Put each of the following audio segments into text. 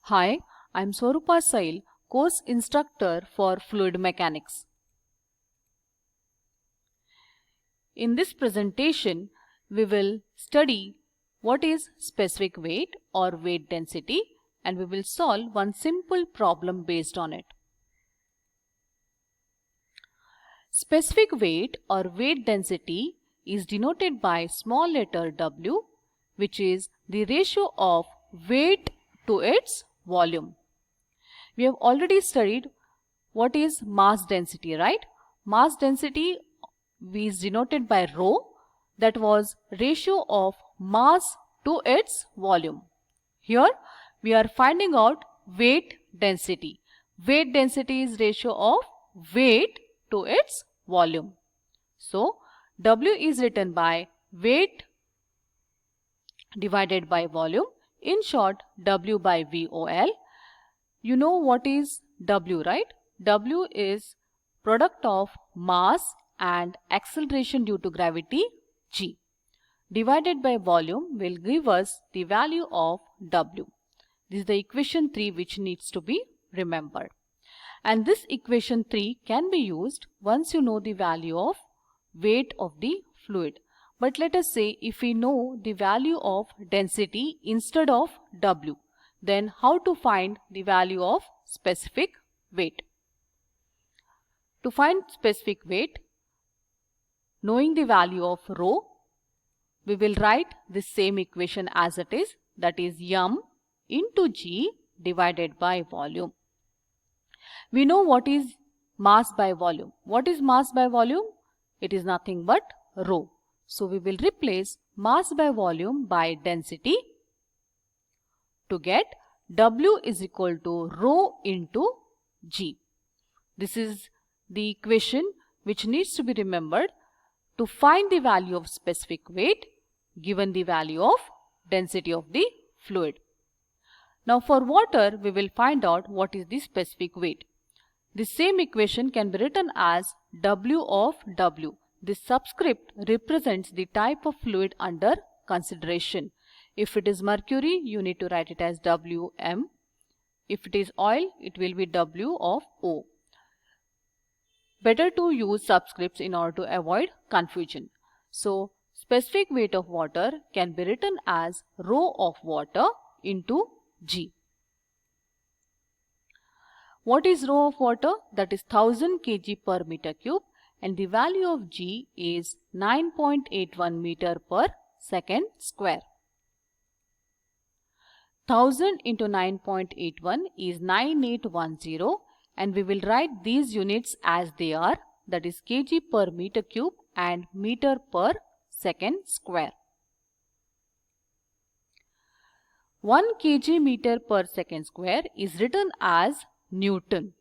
Hi, I'm Swarupa Sail, course instructor for Fluid Mechanics. In this presentation, we will study what is specific weight or weight density, and we will solve one simple problem based on it. Specific weight or weight density is denoted by small letter w, which is the ratio of weight to its volume. We have already studied what is mass density, right? Mass density is denoted by rho, that was ratio of mass to its volume. Here we are finding out weight density. Weight density is ratio of weight to its volume. So W is written by weight divided by volume. In short, W by VOL. You know what is W, right? W is product of mass and acceleration due to gravity g. Divided by volume will give us the value of W. This is the equation 3 which needs to be remembered. And this equation 3 can be used once you know the value of weight of the fluid. But let us say if we know the value of density instead of W, then how to find the value of specific weight? To find specific weight, knowing the value of rho, we will write this same equation as it is, that is m into g divided by volume. We know what is mass by volume. What is mass by volume? It is nothing but rho. So we will replace mass by volume by density to get W is equal to rho into g. This is the equation which needs to be remembered to find the value of specific weight given the value of density of the fluid. Now for water, we will find out what is the specific weight. The same equation can be written as W of W. This subscript represents the type of fluid under consideration. If it is mercury, you need to write it as Wm. If it is oil, it will be W of O. Better to use subscripts in order to avoid confusion. So, specific weight of water can be written as rho of water into G. What is rho of water? That is 1000 kg per meter cube, and the value of G is 9.81 meter per second square. 1000 into 9.81 is 9810, and we will write these units as they are, that is kg per meter cube and meter per second square. 1 kg meter per second square is written as Newton.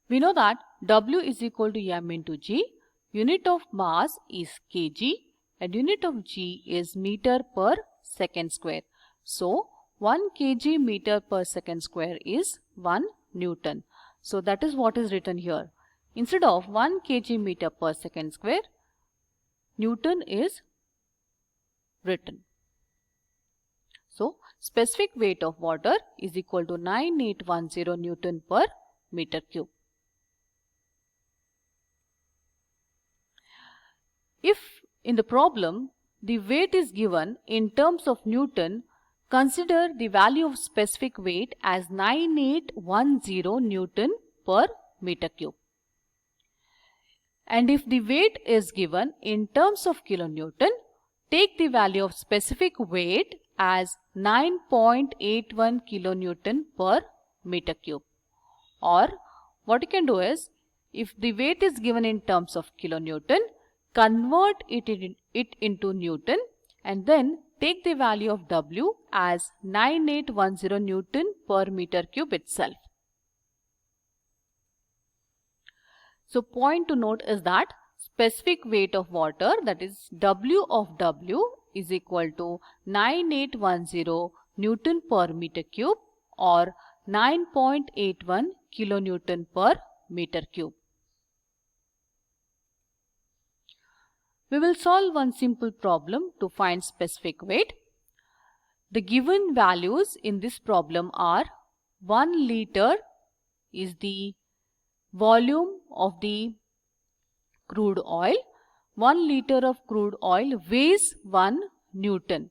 We know that W is equal to m into g. Unit of mass is kg and unit of g is meter per second square. So 1 kg meter per second square is 1 Newton. So that is what is written here. Instead of 1 kg meter per second square, Newton is written. So specific weight of water is equal to 9810 Newton per meter cube. If in the problem the weight is given in terms of Newton, consider the value of specific weight as 9810 Newton per meter cube. And if the weight is given in terms of kilonewton, take the value of specific weight as 9.81 kilonewton per meter cube. Or what you can do is, if the weight is given in terms of kilonewton, convert it into Newton and then take the value of W as 9810 Newton per meter cube itself. So point to note is that specific weight of water, that is W of W, is equal to 9810 Newton per meter cube or 9.81 kilonewton per meter cube. We will solve one simple problem to find specific weight. The given values in this problem are 1 liter is the volume of the crude oil. 1 liter of crude oil weighs 1 Newton.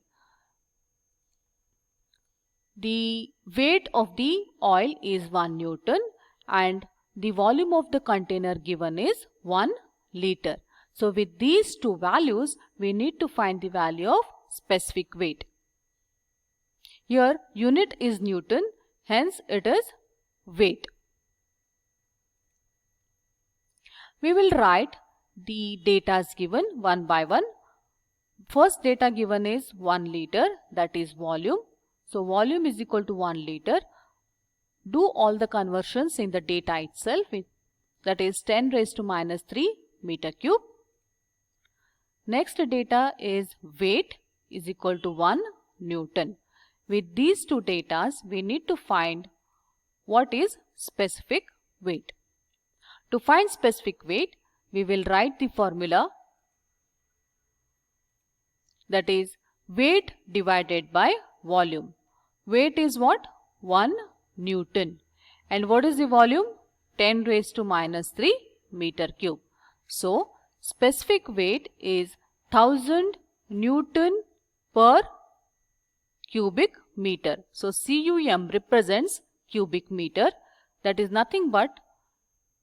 The weight of the oil is 1 Newton and the volume of the container given is 1 liter. So with these two values, we need to find the value of specific weight. Here unit is Newton, hence it is weight. We will write the data given one by one. First data given is 1 liter, that is volume. So volume is equal to 1 liter. Do all the conversions in the data itself, that is 10 raised to minus 3 meter cube. Next data is weight is equal to 1 Newton. With these two data, we need to find what is specific weight. To find specific weight, we will write the formula, that is weight divided by volume. Weight is what? 1 Newton. And what is the volume? 10 raised to minus 3 meter cube. So specific weight is 1000 Newton per cubic meter. So CUM represents cubic meter, that is nothing but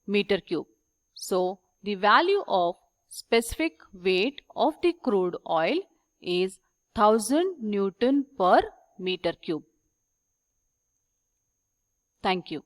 meter cube. So the value of specific weight of the crude oil is 1000 Newton per meter cube. Thank you.